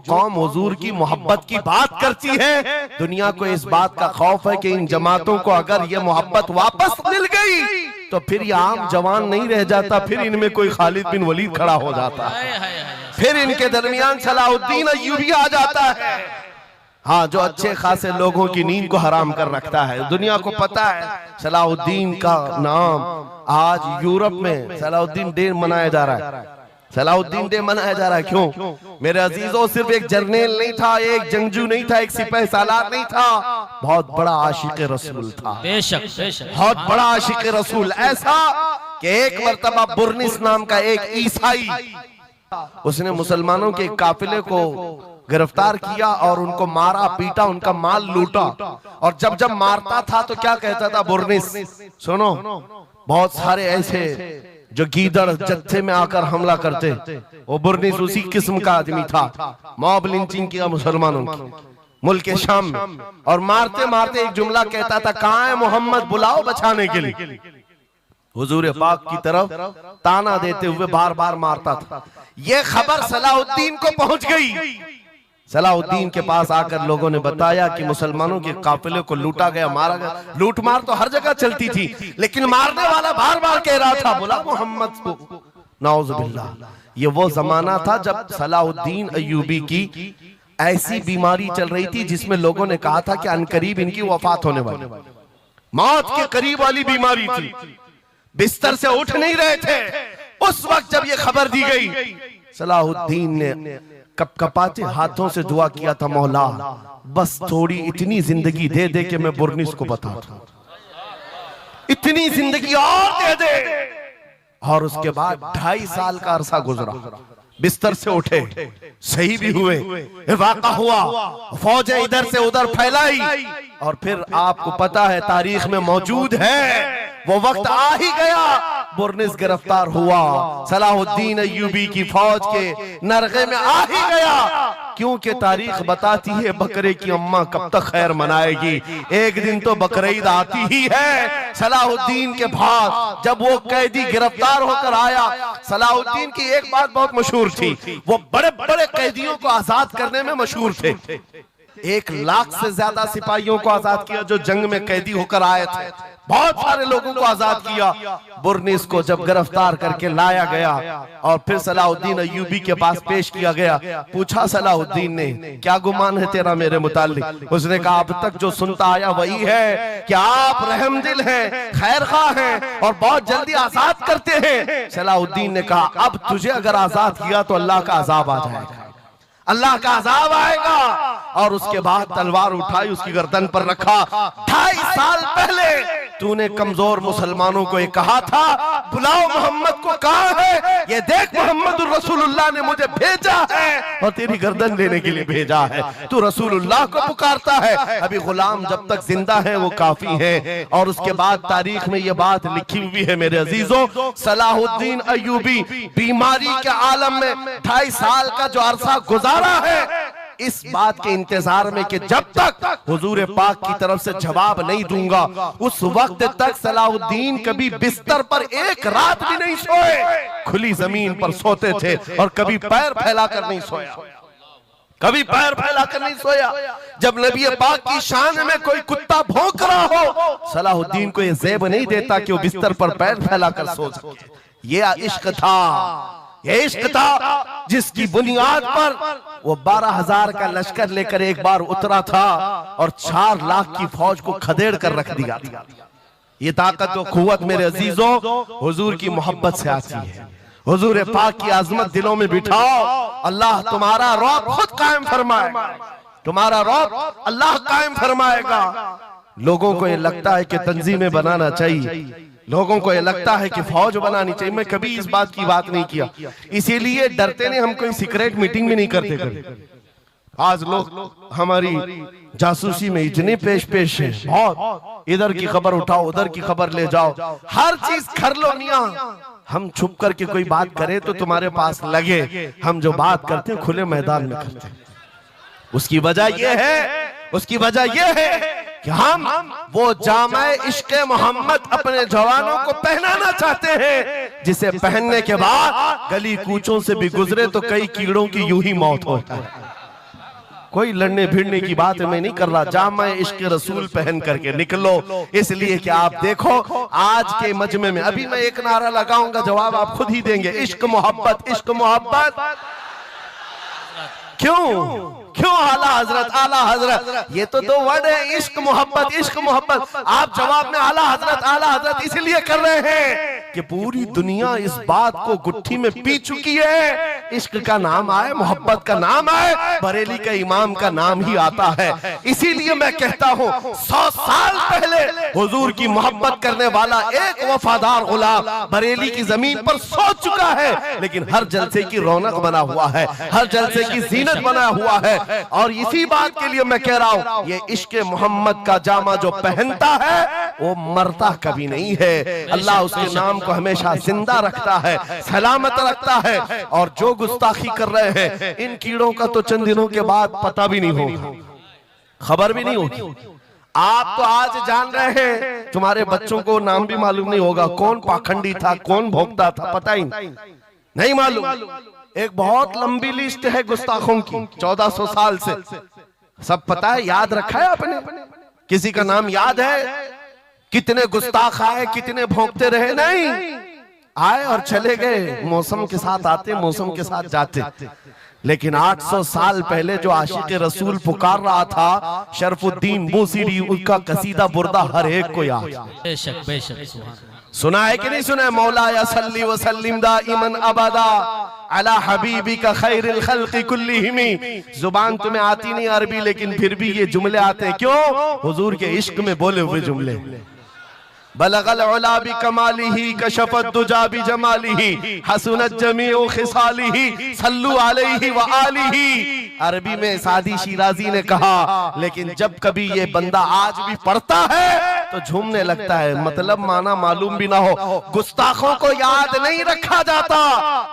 कौम हुजूर की मोहब्बत की बात करती है, दुनिया को इस बात का खौफ है कि इन जमातों को अगर ये मोहब्बत वापस मिल गई तो फिर ये आम जवान नहीं रह जाता, फिर इनमें कोई खालिद बिन वलीद खड़ा हो जाता है, फिर इनके दरमियान सलाहुद्दीन अय्यूबी आ जाता है। हाँ, जो अच्छे खासे लोगों की नींद को हराम कर रखता है। दुनिया को पता है सलाहुद्दीन का नाम आज यूरोप में सलाहुद्दीन डे मनाया जा रहा है। सलाहुद्दीन डे मनाया जा रहा है क्यों मेरे अजीजों? सिर्फ एक जर्नेल नहीं था, एक जंगजू नहीं था, एक सिपाही सालार नहीं था, बहुत बड़ा आशिक रसूल था। बेशक बेशक बहुत बड़ा आशिक रसूल, ऐसा कि एक मर्तबा बुर्निस नाम का एक ईसाई, उसने मुसलमानों के काफिले को गिरफ्तार किया और उनको मारा पीटा, उनका माल लूटा। और जब जब मारता था तो क्या कहता था बुर्निस? सुनो, बहुत सारे ऐसे जो गीदड़ जत्थे में आकर हमला करते, वो बुर्निस उसी किस्म का आदमी था। मॉब लिंचिंग किया मुसलमानों की मुल्क शाम में, और मारते मारते एक जुमला कहता था, कहाँ है मोहम्मद, बुलाओ बचाने के लिए। हुजूर पाक की तरफ ताना देते हुए बार बार मारता था। यह खबर सलाहुद्दीन को पहुंच गई। सलाहुद्दीन के पास आकर लोगों ने बताया कि मुसलमानों के काफिले को लूटा गया, मारा गया। लूट मार तो हर जगह चलती थी, लेकिन मारने वाला बार बार कह रहा था, बुला मोहम्मद को। नाउजुबिल्लाह, ये वो जमाना था जब सलाहुद्दीन अय्यूबी की ऐसी बीमारी चल रही थी जिसमें लोगों ने कहा था कि अनकरीब इनकी वफात होने वाली, मौत के करीब वाली बीमारी थी, बिस्तर से उठ नहीं रहे थे। उस वक्त जब ये खबर दी गई, सलाहुद्दीन ने कपकपाते हाथों से दुआ किया था, मौला बस थोड़ी इतनी जिंदगी दे दे कि मैं बुर्निस को बता दूं, इतनी जिंदगी और दे दे। और उसके बाद 2.5 साल का अरसा गुजरा, बिस्तर से उठे, सही भी हुए, वाक़ा हुआ, फौजें इधर से उधर फैलाई, और फिर आपको पता है तारीख में मौजूद है, वो वक्त आ ही गया, बुर्निस गिरफ्तार हुआ, सलाहुद्दीन अय्यूबी की फौज के नरगे में आ ही गया। क्योंकि तारीख बताती है बकरे की अम्मा कब तक खैर मनाएगी, एक दिन तो बकरीद आती ही है। सलाहुद्दीन के बाद जब वो कैदी गिरफ्तार होकर आया, सलाहुद्दीन की एक बात बहुत मशहूर थी, वो बड़े बड़े कैदियों को आजाद करने में मशहूर थे। 1 लाख से ज्यादा सिपाहियों को आजाद किया जो जंग में कैदी होकर आए थे, बहुत सारे लोगों को आजाद किया। बुर्निस को जब गिरफ्तार करके लाया गया और फिर सलाहुद्दीन अय्यूबी के पास पेश किया गया, पूछा सलाहुद्दीन ने, क्या गुमान है तेरा मेरे मुताल्लिक? उसने कहा, अब तक जो सुनता आया वही है कि आप रहमदिल हैं, खैरखा हैं और बहुत जल्दी आजाद करते हैं। सलाहुद्दीन ने कहा, अब तुझे अगर आजाद किया तो अल्लाह का अजाब आ जाएगा, अल्लाह का अजाब आएगा। और उसके बाद तलवार उठाई, उसकी गर्दन पर रखा। 2.5 साल पहले तूने कमजोर मुसलमानों को ये कहा था, बुलाओ मोहम्मद को, कहाँ है ये देख, मोहम्मद रसूलुल्लाह ने मुझे भेजा है और तेरी गर्दन लेने के लिए भेजा है। तू रसूलुल्लाह को पुकारता है, अभी गुलाम जब तक जिंदा है वो काफी है। और उसके बाद तारीख में ये बात लिखी हुई है मेरे अजीजों, सलाहुद्दीन अय्यूबी बीमारी के आलम में 2.5 साल का जो अरसा गुजारा है, इस बात के इंतजार में कि जब तक हुजूर पाक की तरफ से जवाब नहीं दूंगा, उस वक्त तक सलाहुद्दीन कभी बिस्तर पर एक रात भी नहीं सोए, खुली जमीन पर सोते थे और कभी पैर फैलाकर नहीं सोया, कभी पैर फैलाकर नहीं सोया। जब नबी पाक की शान में कोई कुत्ता भौंक रहा हो, सलाहुद्दीन को यह ज़ेब नहीं देता कि वो बिस्तर पर पैर फैलाकर सो सके। ये इश्क था, ये इश्क था जिसकी बुनियाद पर वो 12,000 का लश्कर लेकर एक बार उतरा था और 4 लाख की फौज को खदेड़ कर रख दिया था। ये ताकत और कुव्वत मेरे अजीजों हुजूर की मोहब्बत से आती है। हुजूर पाक की आजमत दिलों में बिठाओ, अल्लाह तुम्हारा रौब खुद कायम फरमाएगा, तुम्हारा रौब अल्लाह कायम फरमाएगा। लोगों को ये लगता है कि तंजीमें बनाना चाहिए, लोगों को ये लगता है कि फौज बनानी चाहिए। मैं कभी इस बात की बात नहीं किया, इसीलिए डरते नहीं, हम कोई सीक्रेट मीटिंग भी नहीं करते कभी। आज लोग हमारी जासूसी में इतने पेश है, बहुत इधर की खबर उठाओ, उधर की खबर ले जाओ, हर चीज कर लो मियां। हम छुप करके कोई बात करें तो तुम्हारे पास लगे हम जो बात करते हैं खुले मैदान में करते हैं। उसकी वजह यह है, उसकी वजह यह है कि हम वो जामे इश्क़े मोहम्मद अपने जवानों को पहनाना चाहते हैं, जिसे पहनने के बाद गली कूचों से भी गुजरे तो कई कीड़ों की यूं ही मौत होता है। कोई लड़ने भिड़ने की बात मैं नहीं कर रहा, जामा इश्क रसूल पहन करके निकलो। इसलिए कि आप देखो आज के मजमे में, अभी मैं एक नारा लगाऊंगा, जवाब आप खुद ही देंगे, इश्क मोहब्बत, इश्क मोहब्बत। क्यों क्यों आला हजरत, आला हजरत, ये तो दो वर्ड है, इश्क मोहब्बत, इश्क मोहब्बत। आप जवाब में आला हजरत, आला हजरत इसलिए कर रहे हैं कि पूरी दुनिया इस बात को गुट्ठी में पी चुकी है। इश्क का नाम आए, मोहब्बत का नाम आए, बरेली के इमाम का नाम ही आता है। इसीलिए मैं कहता हूँ 100 साल पहले हुजूर की मोहब्बत करने वाला एक वफादार गुलाम बरेली की जमीन पर सो चुका है, लेकिन हर जलसे की रौनक बना हुआ है, हर जलसे की जीनत बना हुआ है। और इसी बात के लिए मैं कह रहा हूं, ये इश्क मोहम्मद का जामा जो पहनता है वो मरता कभी नहीं है। अल्लाह उसके नाम को हमेशा जिंदा रखता है, सलामत रखता है। और जो गुस्ताखी कर रहे हैं, इन कीड़ों का तो चंद दिनों के बाद पता भी नहीं होगा, खबर भी नहीं होगी। आप तो आज जान रहे हैं, तुम्हारे बच्चों को नाम भी मालूम नहीं होगा, कौन पाखंडी था, कौन भोगता था, पता ही नहीं मालूम। एक बहुत लंबी लिस्ट है गुस्ताखों की, 1400 साल से, सब पता है, याद रखा है आपने? किसी का नाम याद है? कितने गुस्ताख आए, कितने भोंकते रहे? नहीं, आए और चले गए, मौसम के साथ आते, मौसम के साथ जाते। लेकिन 800 साल पहले जो आशिक रसूल पुकार रहा था, शरफुद्दीन बूसीरी, उसका कसीदा बुर्दा हर एक को याद। बेशक बेशक सुना है कि नहीं सुना है? मौला या सल्ली व सल्लिम दाइमन अबदा अला हबीबिका खैरिल खल्क़ि कुल्लिहिम। जुबान तुम्हें आती नहीं अरबी, लेकिन फिर भी ये जुमले आते हैं। क्यों? हुजूर के इश्क में बोले हुए जुमले। बलगल उला बि कमालिही कशफत दुजा बि जमालिही हसनत जमीउ खिसालिही सल्लु अलैहि व आलिही। अरबी में सादी शिराजी ने कहा, लेकिन जब कभी ये बंदा आज भी पढ़ता है तो झूमने लगता है, मतलब माना मालूम भी ना हो। गुस्ताखों को याद नहीं रखा जाता,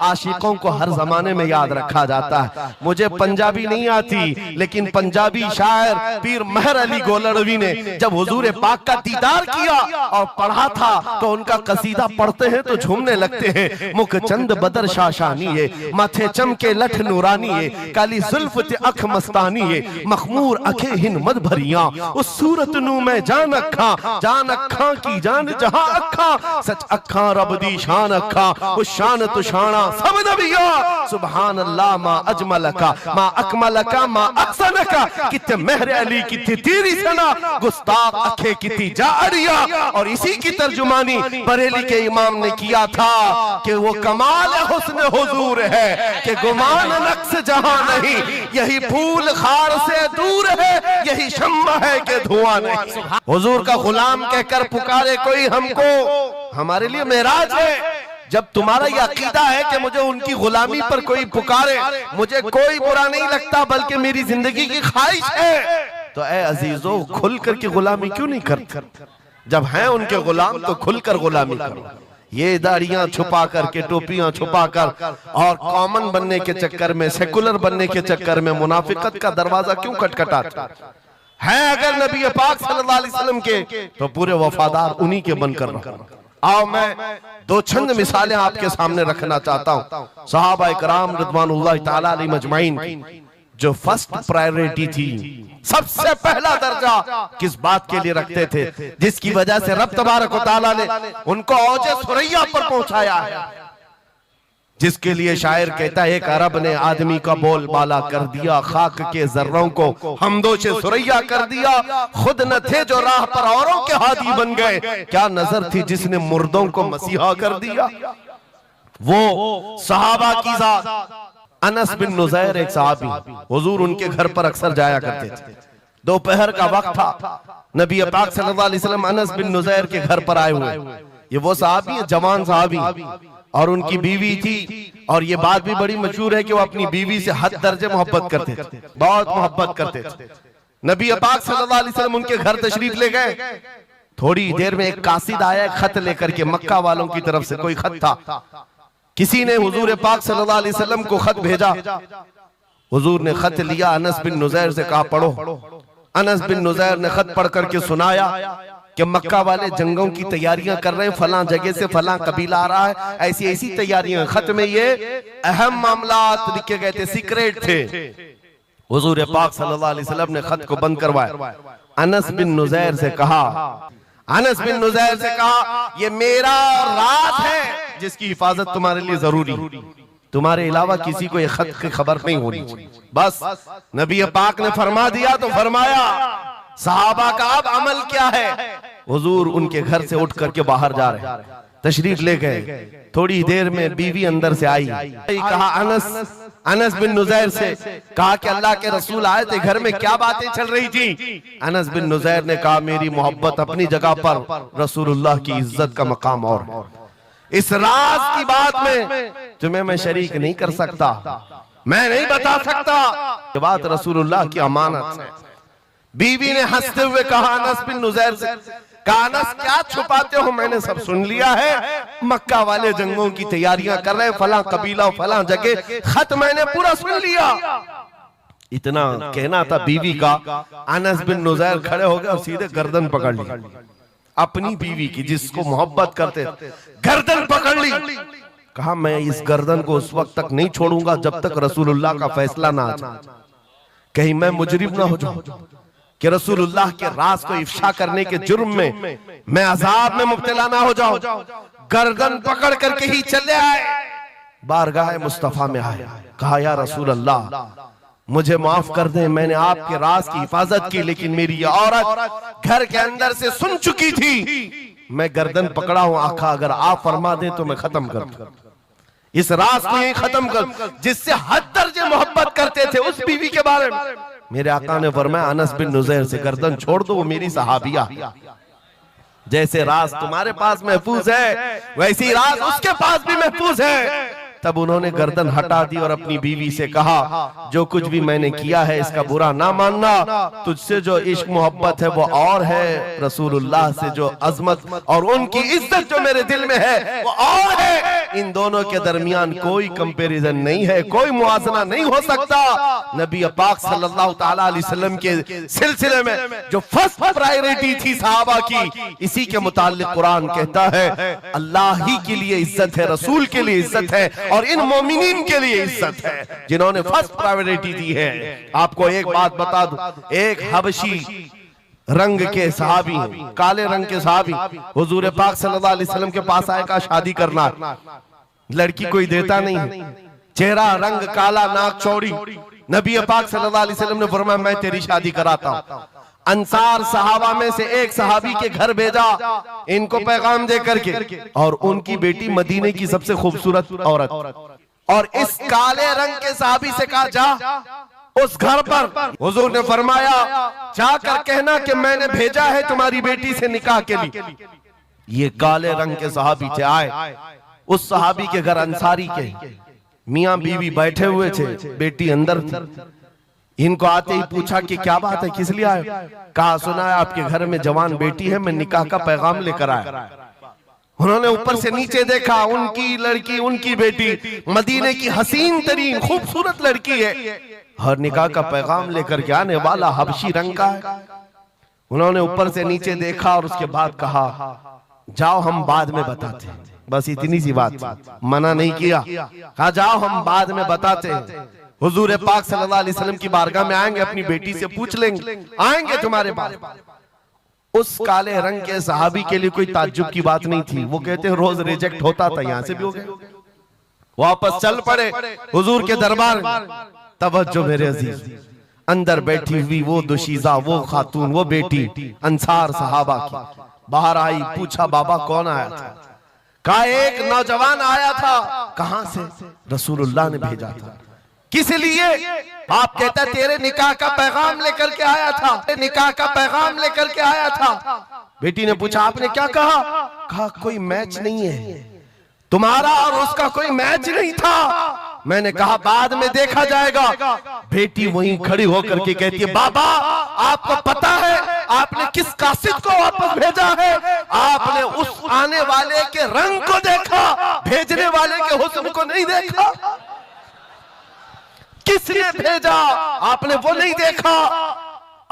आशिकों को हर जमाने में याद रखा जाता है। मुझे पंजाबी नहीं आती, लेकिन पंजाबी शायर पीर मेहर अली गोलड़वी ने जब हुजूर पाक का दीदार किया और पढ़ा था, तो उनका कसीदा पढ़ते हैं तो झूमने लगते हैं। मुख चंद बदर शाशानी है, माथे चमके लठ नूरानी है, काली जुल्फ ते अख मस्तानी है, मखमूर अखे हिन मद भरिया, उस सूरत नू मैं जान अखा, जान अखा की जान जहां अखा, सच अखा रब दी शान अखा, उस शान तो शाना सब नबिया। सुभान अल्लाह मा अजमलका मा अकमलका मा अहसनका, किथे मेहर अली किथे तेरी सना, गुस्ताख अखे किथे जारिया। और इसी की तर्जुमानी बरेली के इमाम ने किया था कि वो कमाल हुस्न हुजूर है कि गुमान नक्स जहां नहीं, यही फूल खार से दूर है, यही शम्मा है कि धुआं नहीं। हुजूर का गुलाम कहकर पुकारे कोई हमको, हमारे लिए मेराज है। जब तुम्हारा ये अकीदा है कि मुझे उनकी गुलामी पर कोई पुकारे, मुझे कोई बुरा नहीं लगता, बल्कि मेरी जिंदगी की ख्वाहिश है, तो ऐ अजीजों खुल कर के गुलामी क्यों नहीं करते? जब हैं उनके गुलाम तो खुलकर गुलामी करो। ये दाढ़ियां छुपा करके, टोपियां छुपा कर और कॉमन बनने के चक्कर में, सेकुलर बनने के चक्कर में मुनाफिकत का दरवाजा क्यों खटखटाता है? अगर नबी पाक सल्लल्लाहु अलैहि वसल्लम के, तो पूरे वफादार उन्हीं के बनकर रहो। आओ मैं दो चंद मिसालें आपके सामने रखना चाहता हूँ। सहाबा इकराम रिज़वानुल्लाह ताला अलैहिम अजमाइन जो फर्स्ट प्रायोरिटी थी, सबसे पहला दर्जा किस बात के लिए रखते थे, जिसकी वजह से रब तबारक व तआला ने उनको औजे सुरैया पर पहुंचाया है, जिसके लिए शायर कहता है एक अरब ने आदमी का बोल बाला कर दिया, खाक के जर्रों को हमदोशे सुरैया कर दिया, खुद न थे जो राह पर औरों के हादी बन गए, क्या नजर थी जिसने मुर्दों को मसीहा कर दिया। वो सहाबा की जात अनस बिन नुज़ैर एक सहाबी, हुजूर उनके घर पर अक्सर जाया करते थे। दोपहर का वक्त था, नबी पाक सल्लल्लाहु अलैहि वसल्लम अनस बिन नुज़ैर के घर पर आए हुए। ये वो सहाबी है, जवान सहाबी, और उनकी बीवी थी, और ये बात भी बड़ी मशहूर है कि वो अपनी बीवी से हद दर्जे मोहब्बत करते थे, बहुत मोहब्बत करते थे। नबी पाक सल्लल्लाहु अलैहि वसल्लम उनके घर तशरीफ ले गए। थोड़ी देर में एक कासिद आया खत लेकर के, मक्का वालों की तरफ से कोई खत था। किसी ने हुजूर पाक सल्लल्लाहु अलैहि वसल्लम को खत भेजा। हुजूर ने खत लिया, अनस बिन नुज़ैर से कहा पढ़ो। अनस बिन नुज़ैर ने खत पढ़ करके सुनाया कि मक्का वाले जंगों की तैयारियां कर रहे हैं, फलां जगह से फलां कबीला आ रहा है, ऐसी ऐसी तैयारियां। खत में ये अहम मामलात लिखे गए थे, सीक्रेट थे। हुजूर पाक सल्लल्लाहु अलैहि वसल्लम ने खत को बंद करवाया। अनस बिन नुज़ैर से कहा, अनस बिन नुज़ैर से कहा, ये मेरा राज है जिसकी हिफाजत तुम्हारे लिए जरूरी, तुम्हारे अलावा किसी को ये खत की खबर नहीं होनी चाहिए। बस नबी पाक ने फरमा दिया तो फरमाया। सहाबा का अब अमल क्या है? हुजूर उनके घर से उठ करके बाहर जा रहे, तशरीफ ले गए। थोड़ी देर में बीवी अंदर से आई, कहा अनस बिन नुज़ैर से कहा कि अल्लाह के रसूल आए थे, घर में क्या बातें चल रही थी? अनस बिन नुज़ैर ने कहा, मेरी मोहब्बत अपनी जगह पर, रसूलुल्लाह की इज्जत का मकाम और है। इस राज की बात में तुम्हें मैं शरीक नहीं कर सकता, मैं नहीं बता सकता, ये बात रसूलुल्लाह की अमानत है। बीवी ने हंसते हुए कहा अनस बिन नुज़ैर से, कहा अनस क्या छुपाते हो, मैंने सब सुन लिया है। मक्का वाले जंगों की तैयारियां कर रहे, फला कबीला फला जगह, खत मैंने पूरा सुन लिया। इतना कहना था बीवी का, अनस बिन नुज़ैर खड़े हो गए और सीधे गर्दन पकड़ ली अपनी बीवी की, जिसको मोहब्बत करते, गर्दन पकड़ ली। कहा मैं इस गर्दन को उस वक्त तक नहीं छोड़ूंगा जब तक रसूलुल्लाह का फैसला ना आ जाए, कहीं मैं मुजरिम ना हो जाऊं कि रसूलुल्लाह के राज को इफ्शा करने के जुर्म में मैं अजाब में मुब्तला ना हो जाऊं। गर्दन पकड़ करके ही चले आए, बारगाह मुस्तफा में आए, कहा या रसूल अल्लाह मुझे माफ कर दें, मैंने आपके राज की हिफाजत की, लेकिन मेरी ये औरत घर के अंदर से सुन चुकी थी, मैं गर्दन पकड़ा हूं। आका अगर आप फरमा दें तो मैं खत्म कर दूं, इस राज को यही खत्म कर, जिससे हद दर्जे मोहब्बत करते थे उस बीवी के बारे में। मेरे आका ने फरमाया अनस बिन नुज़ैर से गर्दन छोड़ दो, वो मेरी सहाबिया, जैसे राज तुम्हारे पास महफूज है वैसी राज उसके पास भी महफूज है। तब उन्होंने गर्दन हटा दी और अपनी बीवी से कहा, जो कुछ भी मैंने किया है इसका बुरा ना मानना, तुझसे जो इश्क मोहब्बत है वो और है, रसूलुल्लाह से जो अजमत और उनकी इज्जत जो मेरे दिल में है वो और है। इन दोनों के दरमियान कोई कंपैरिजन नहीं है, कोई मुआजना नहीं हो सकता। नबी पाक सल्लल्लाहु तआला अलैहि वसल्लम के सिलसिले में जो फर्स्ट प्रायोरिटी थी सहाबा की, इसी के मुताल्लिक कुरान कहता है अल्लाह ही के लिए इज्जत है, रसूल के लिए इज्जत है और इन मोमिनीन के लिए इज्जत है जिन्होंने फर्स्ट प्रायोरिटी दी है। आपको एक बात बता दूं, एक हबशी रंग के सहाबी, काले रंग के सहाबी हुजूर पाक सल्लल्लाहु अलैहि वसल्लम के पास आए, का शादी करना, लड़की कोई देता नहीं, चेहरा रंग काला, नाक चौड़ी। नबी पाक सल्लल्लाहु अलैहि वसल्लम ने फरमाया मैं तेरी शादी कराता हूं। अंसार सहाबा में से एक सहाबी के घर भेजा इनको पैगाम दे करके, और उनकी बेटी मदीने की सबसे खूबसूरत औरत, और इस काले रंग के सहाबी से कहा जा उस घर पर। हुजूर ने फरमाया जाकर कहना कि मैंने भेजा है तुम्हारी बेटी से निकाह के लिए। ये काले रंग के सहाबी थे, आए उस सहाबी के घर, अंसारी के, मियां बीवी बैठे हुए थे, बेटी अंदर थी। इनको आते ही पूछा कि क्या बात है, किस लिए आए? कहा सुना है आपके घर में जवान बेटी है, मैं निकाह का पैगाम लेकर आया। उन्होंने ऊपर से नीचे देखा, उनकी लड़की, उनकी बेटी मदीने की हसीन तरीन खूबसूरत लड़की है, और निकाह का पैगाम लेकर के आने वाला हबशी रंग का है। उन्होंने ऊपर से नीचे देखा और उसके बाद कहा जाओ हम बाद में बताते हैं। बस इतनी सी बात, मना नहीं किया, कहा जाओ हम बाद में बताते हैं। हुजूर पाक सल्लल्लाहु अलैहि वसल्लम की बारगाह में आएंगे, अपनी बेटी से पूछ लेंगे, आएंगे तुम्हारे पास। उस काले रंग के सहाबी के लिए कोई ताज्जुब की बात नहीं थी। वो कहते हैं रोज रिजेक्ट होता था, यहां से भी हो गए, वापस चल पड़े हुजूर के दरबार में। तवज्जो मेरे अजीज, अंदर बैठी हुई वो दुशीजा, वो खातून, वो बेटी अंसार सहाबा की बाहर आई, पूछा बाबा कौन आया था? कहा एक नौजवान आया था। कहां से? रसूलुल्लाह ने भेजा था। किस लिए? आप कहता तेरे निकाह का पैगाम लेकर के आया था, निकाह का पैगाम लेकर के आया था। बेटी ने पूछा आपने क्या कहा? कहा कोई मैच नहीं है, तुम्हारा और उसका कोई मैच नहीं था। मैंने कहा बाद में देखा जाएगा। बेटी वहीं खड़ी होकर के कहती है बाबा आपको पता है आपने किस कासिद को वापस भेजा है? आपने उस आने वाले के रंग को देखा, भेजने वाले के हुस्न को नहीं देखा। किसने भेजा आपने वो नहीं देखा।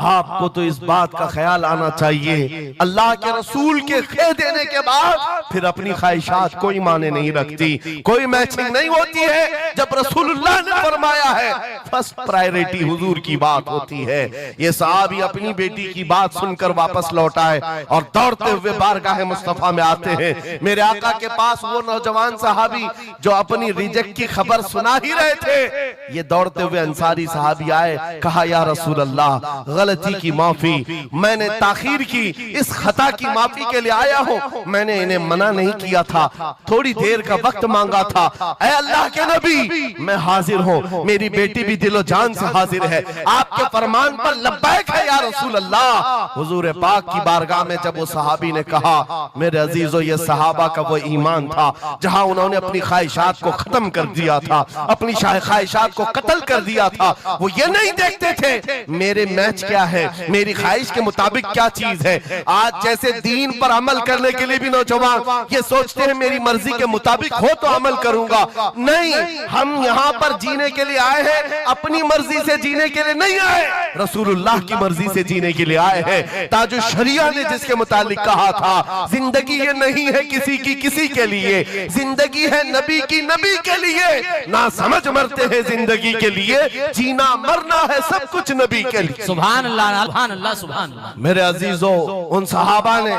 आपको तो इस बात का ख्याल आना चाहिए, अल्लाह के रसूल के कह देने के बाद फिर अपनी ख्वाहिशात कोई माने नहीं रखती, कोई मैचिंग नहीं होती है। जब रसूलुल्लाह ने फरमाया है फर्स्ट प्रायोरिटी हुजूर की बात होती है। ये सहाबी अपनी बेटी की बात सुनकर वापस लौट आए और दौड़ते हुए बारगाह मुस्तफा में आते हैं। मेरे आका के पास वो नौजवान सहाबी जो अपनी रिजेक्ट की खबर सुना ही रहे थे, ये दौड़ते हुए अंसारी सहाबी आए, कहा या रसूल अल्लाह, गलती की माफी, मैंने ताखीर की, इस खता की माफी के लिए आया हूं, मैंने इन्हें मना नहीं किया था, थोड़ी देर का वक्त मांगा था। ऐ अल्लाह के नबी, मैं हाजिर हूं, मेरी बेटी भी दिलो जान से हाजिर है, आपके फरमान पर लब्बैक है या रसूल अल्लाह। हुजूर पाक की बारगाह में जब वो सहाबी ने कहा, मेरे अजीजों, ये सहाबा का वो ईमान था जहां उन्होंने अपनी ख्वाहिशात को खत्म कर दिया था, अपनी ख्वाहिशात को कत्ल कर दिया था। वो ये नहीं देखते थे मेरे मैच क्या है, मेरी ख्वाहिश के मुताबिक क्या चीज है। आज जैसे दीन पर अमल करने के लिए भी नौजवान ये सोचते हैं मेरी मर्जी के मुताबिक हो तो अमल करूंगा, नहीं, हम यहाँ पर जीने के लिए आए हैं, अपनी मर्जी से जीने के लिए नहीं आए, रसूलुल्लाह की मर्जी से जीने के लिए आए हैं। ताजु शरिया ने जिसके मुतालिक कहा था, जिंदगी ये नहीं है किसी की किसी के लिए, जिंदगी है नबी की नबी के लिए, ना समझ मरते हैं जिंदगी के लिए, जीना मरना है सब कुछ नबी के लिए। सुभान अल्लाह, सुभान अल्लाह, सुभान अल्लाह। मेरे अजीजों, उन सहाबा ने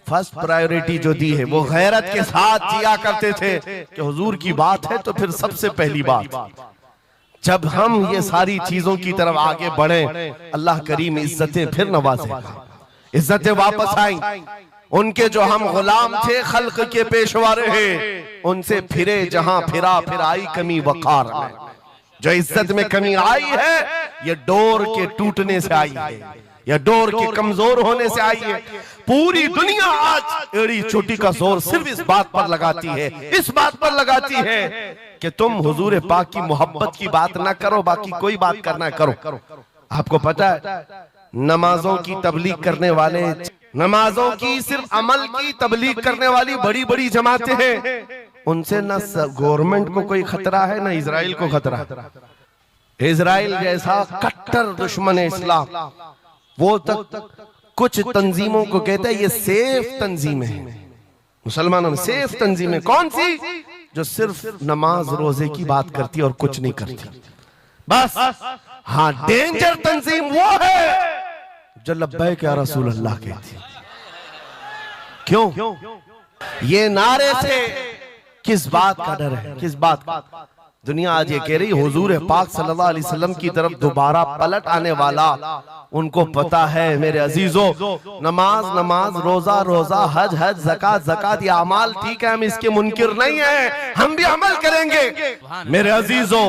फर्स्ट प्रायोरिटी जो दी है वो गैरत के साथ जिया करते थे कि हुजूर की बात है तो फिर सबसे पहली बात। जब हम ये सारी चीजों की तरफ आगे बढ़े, अल्लाह करीम इज्जतें फिर नवाजेगा, इज्जतें वापस आई। उनके जो हम गुलाम थे, खल्क के पेशवा रहे, उनसे फिरे जहां फिरा, फिर आई कमी वकार में। जो इज्जत में कमी आई है ये डोर के टूटने से आई है, या डोर के कमजोर होने से आई है। पूरी दुनिया आज एड़ी चोटी का जोर सिर्फ इस बात पर लगाती है, इस बात पर लगाती है कि तुम हुजूर पाक की मोहब्बत की बात ना करो, बाकी कोई बात करना करो। आपको पता है नमाजों की तबलीग करने वाले, नमाजों की सिर्फ अमल की तबलीग करने वाली बड़ी बड़ी जमातें हैं, उनसे न गवर्नमेंट को कोई खतरा है न इजराइल को खतरा है। इजराइल जैसा कट्टर दुश्मन इस्लाम, वो तक कुछ तंजीमों को कहता है ये सेफ तंजीम है, मुसलमानों में सेफ तंजीम है। कौन सी? जो सिर्फ नमाज रोजे की बात करती और कुछ नहीं करती, बस। हाँ, डेंजर तंजीम वो है जो लब्बैक या रसूल अल्लाह कहती। क्यों? ये नारे से किस बात का डर है, किस बात का? दुनिया आज ये कह रही हुजूर पाक सल्लल्लाहु अलैहि वसल्लम की तरफ दोबारा पलट आने वाला, उनको पता है मेरे अजीजों, नमाज नमाज, रोजा रोजा, हज हज, ज़कात ज़कात, ये अमाल ठीक है, हम इसके मुनकिर नहीं है, हम भी अमल करेंगे। मेरे अजीजों,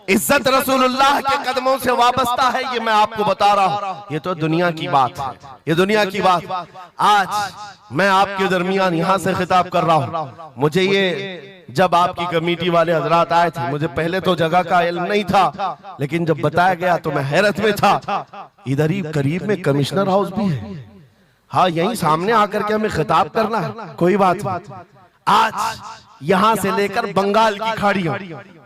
इज्जत रसूलुल्लाह के कदमों से वाबस्ता है, ये मैं आपको बता रहा हूँ। ये तो दुनिया की बात है, ये दुनिया की बात। आज मैं आपके दरमियान यहाँ से खिताब कर रहा हूँ। मुझे ये जब आपकी कमेटी वाले हजरात आए थे, मुझे पहले तो जगह का इल्म नहीं था, लेकिन जब बताया गया तो मैं हैरत में था। इधर ही करीब में कमिश्नर हाउस भी है, हाँ, यहीं सामने आकर के हमें खिताब करना है, कोई बात नहीं। आज यहाँ से लेकर बंगाल की खाड़ियों,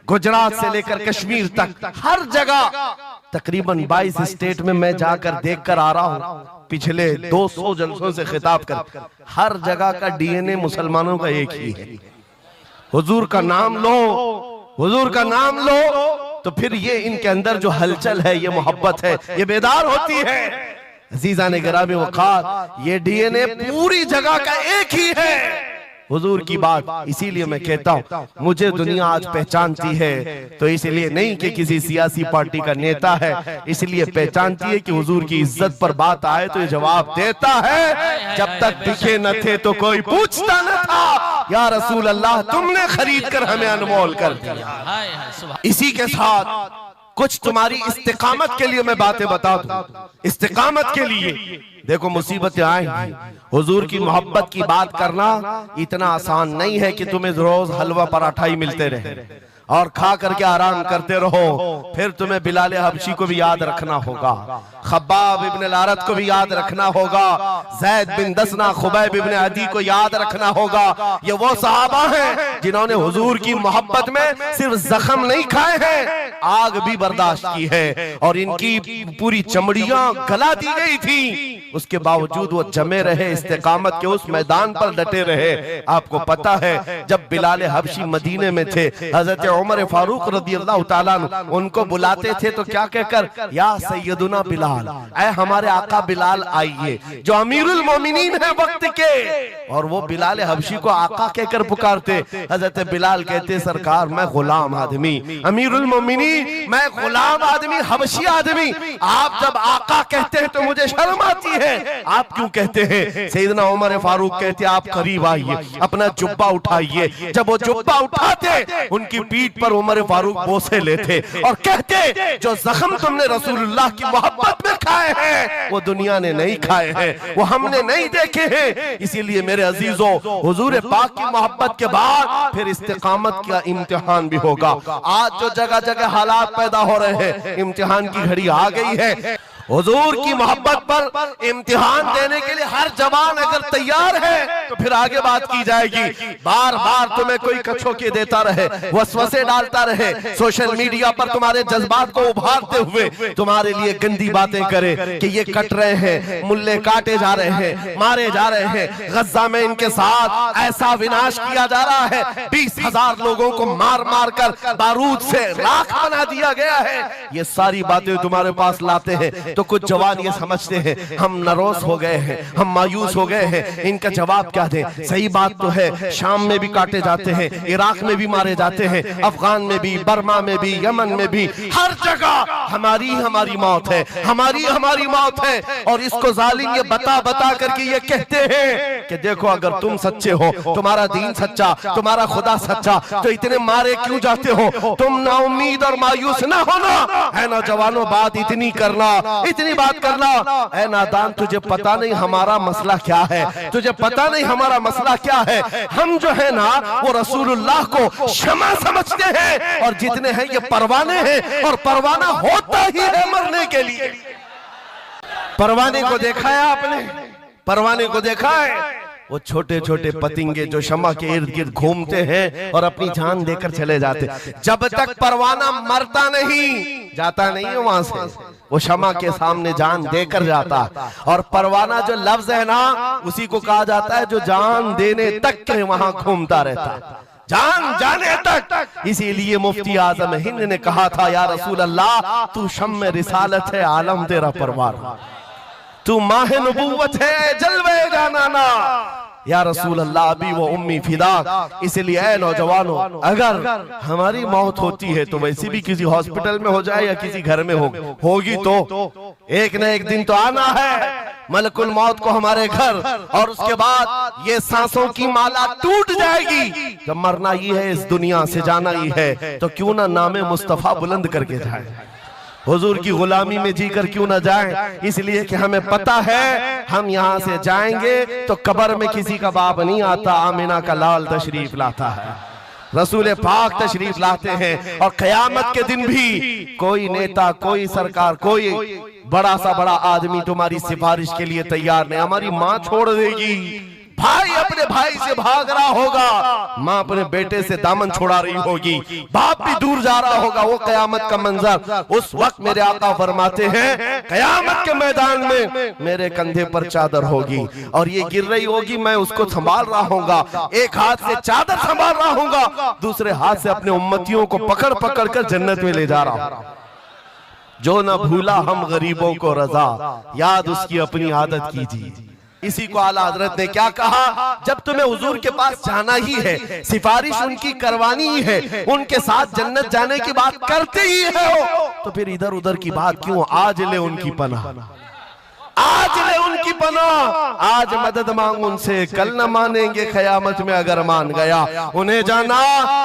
गुजरात से लेकर कश्मीर तक, हर जगह तकरीबन 22 स्टेट में मैं जाकर देख कर आ रहा हूँ पिछले 200 जलसों से खिताब कर। हर जगह का डीएनए मुसलमानों का एक ही है, हुजूर का नाम लो, हुजूर का नाम लो, तो फिर ये इनके अंदर जो हलचल है, ये मोहब्बत है, ये बेदार होती है। अजीजा ने गिरामी वक़ार, ये डीएनए पूरी जगह का एक ही है, हुजूर की बात। इसीलिए मैं कहता हूँ मुझे दुनिया आज पहचानती है तो इसलिए नहीं कि किसी सियासी पार्टी का नेता है, इसलिए पहचानती है कि हुजूर की इज्जत पर बात आए तो ये जवाब देता है। जब तक दिखे न थे तो कोई पूछता न था, या रसूल अल्लाह तुमने खरीद कर हमें अनमोल कर दिया। इसी के साथ कुछ तुम्हारी इस्तिकामत के लिए मैं बातें बता दूं, इस्तिकामत के लिए। देखो मुसीबतें आएंगी, हुजूर की मोहब्बत की बात करना इतना आसान नहीं है कि तुम्हें रोज हलवा पराठा ही मिलते रहे। और खा करके आराम करते रहो। फिर तुम्हें बिलाल हबशी को भी याद रखना होगा, खब्बाब इब्न अल-अरत को भी याद रखना होगा, ज़ैद बिन दसना, खुबैब इब्न अदी को याद रखना होगा। ये वो सहाबा हैं जिन्होंने हुजूर की मोहब्बत में सिर्फ जख्म नहीं खाए हैं, आग भी बर्दाश्त की है और इनकी पूरी चमड़ियां गला दी गई थी, उसके बावजूद वो जमे रहे, इस्तेकामत के उस मैदान पर डटे रहे। आपको पता है जब बिलाल हबशी मदीने में थे, हजरत उमर फारूक रज़ियल्लाहु ताला अन्हु उनको बुलाते थे तो क्या कहकर, या सैयदुना बिलाल, ऐ हमारे आका बिलाल आइए, जो अमीरुल मोमिनीन है वक्त के। और वो बिलाल हबशी को आका कहकर पुकारते। हजरत बिलाल कहते, सरकार मैं गुलाम आदमी, अमीरुल मोमिनीन मैं गुलाम आदमी, हबशी आदमी, आप जब आका कहते हैं तो मुझे शर्म आती है, आप क्यों कहते हैं? सैयदना उमर फारूक कहते, आप करीब आइए, अपना जुब्बा उठाइए। जब वो जुब्बा उठाते, उनकी पीठ पर उमर फारूक बोसे लेते और कहते, जो जख्म तुमने रसूलुल्लाह की मोहब्बत में खाए हैं वो दुनिया ने नहीं खाए हैं, वो हमने नहीं देखे हैं। इसीलिए मेरे अजीजों, हुजूर पाक की मोहब्बत के बाद फिर इस्तिकामत का इम्तिहान भी होगा। आज जो जगह जगह हालात पैदा हो रहे हैं, इम्तिहान की घड़ी आ गई है। हुजूर की मोहब्बत पर इम्तिहान देने के लिए हर जवान अगर तैयार है तो फिर आगे बात की जाएगी। बार बार तुम्हें कोई कछोके देता रहे, वसवसे डालता रहे, सोशल मीडिया पर तुम्हारे जज्बात को उभारते हुए तुम्हारे लिए गंदी बातें करे कि ये कट रहे हैं, मुल्ले काटे जा रहे हैं, मारे जा रहे हैं, गज्जा में इनके साथ ऐसा विनाश किया जा रहा है, 20,000 लोगों को मार मार कर बारूद से राख बना दिया गया है। ये सारी बातें तुम्हारे पास लाते हैं तो कुछ जवान ये समझते हैं हम नरोस हो गए हैं, हम मायूस हो गए हैं, इनका जवाब क्या दें? सही बात तो है, शाम में भी काटे जाते हैं, इराक में भी मारे जाते हैं, अफगान में भी, बर्मा में भी, यमन में भी, हर जगह हमारी मौत है, हमारी मौत है। और इसको जालिम ये बता बता करके ये कहते हैं कि देखो अगर तुम सच्चे हो, तुम्हारा दीन सच्चा, तुम्हारा खुदा सच्चा, तो इतने मारे क्यों जाते हो? तुम ना उम्मीद और मायूस ना होना है ना जवानों, बात इतनी करना, इतनी बात करना। ऐ नादान, तुझे पता नहीं हमारा मसला क्या है, तुझे पता नहीं हमारा मसला क्या है। हम जो है ना वो रसूलुल्लाह को शमा समझते हैं और जितने हैं ये परवाने हैं, और परवाना होता ही है मरने के लिए। परवाने को देखा है आपने? परवाने को देखा है? वो छोटे छोटे पतिंगे जो शमा के इर्द गिर्द घूमते हैं और अपनी जान देकर चले जाते, जब तक परवाना मरता नहीं, जाता नहीं है वहां से, वो शमा के सामने जान देकर जाता। और परवाना जो लफ्ज है ना, उसी को कहा जाता है जो जान देने तक के वहां घूमता रहता, जान जाने तक। इसीलिए मुफ्ती आजम हिंद ने कहा था, या रसूल अल्लाह तू शम्म रिसालत है, आलम तेरा परवाना, तू माह नबूवत है, जलवे जानाना। या रसूल अल्लाह अभी वो उम्मी फिदा। इसलिए ऐ नौजवानों, अगर हमारी मौत होती है तो वैसे भी किसी हॉस्पिटल में हो जाए या किसी घर में होगी तो एक न एक दिन तो आना है मलकुल मौत को हमारे घर, और उसके बाद ये सांसों की माला टूट जाएगी। जब मरना ही है, इस दुनिया से जाना ही है, तो क्यों ना नामे मुस्तफा बुलंद करके जाए, हुजूर की गुलामी में जीकर क्यों ना जाएं? इसलिए कि हमें पता है हम यहाँ से जाएंगे तो कब्र में किसी का बाप नहीं आता, आमिना का लाल तशरीफ लाता है, रसूल पाक तशरीफ लाते हैं। और कयामत के दिन भी कोई नेता, कोई सरकार, कोई बड़ा सा बड़ा आदमी तुम्हारी सिफारिश के लिए तैयार नहीं। हमारी माँ छोड़ देगी, भाई अपने भाई से भाग रहा होगा, माँ अपने बेटे से दामन छुड़ा रही होगी, बाप भी दूर जा रहा होगा। वो कयामत का मंजर, उस वक्त मेरे आका फरमाते हैं कयामत के मैदान में मेरे कंधे पर चादर होगी और ये गिर रही होगी, मैं उसको संभाल रहा हूँ, एक हाथ से चादर संभाल रहा हूँ, दूसरे हाथ से अपने उम्मतियों को पकड़ पकड़ कर जन्नत में ले जा रहा हूँ। जो न भूला हम गरीबों को रजा, याद उसकी अपनी आदत कीजिए। इसी को आला हजरत ने क्या कहा, जब तुम्हें हुजूर के पास जाना ही है, सिफारिश उनकी करवानी ही है, उनके साथ जन्नत जाने की बात करते ही है, तो फिर इधर उधर की बात क्यों? आज ले उनकी पनाह, आज ले उनकी उनकी पना, आज मदद मांग उनसे, कल न मानेंगे क़यामत में अगर मान गया। उन्हें जाना,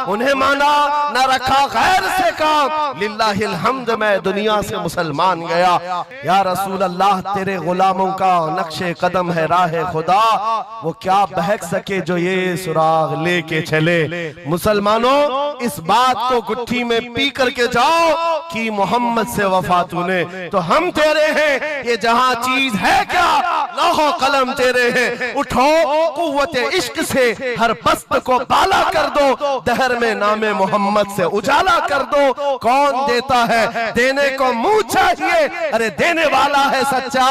उन्हें माना, न रखा गैर से काम, लिल्लाहिल हम्द मैं दुनिया से मुसलमान गया। या रसूल अल्लाह तेरे गुलामों का नक्शे कदम है राह खुदा, वो क्या बहक सके जो ये सुराग लेके चले। मुसलमानों इस बात को गुट्ठी में पी करके जाओ कि मोहम्मद से वफा तूने तो हम तेरे हैं, ये जहां चीज है क्या लौह कलम तेरे हैं। उठो कुव्वत इश्क से हर बस्त को बाला कर दो, दहर में नामे मोहम्मद से उजाला कर दो। कौन देता है देने को मुंह चाहिए, अरे देने वाला है सच्चा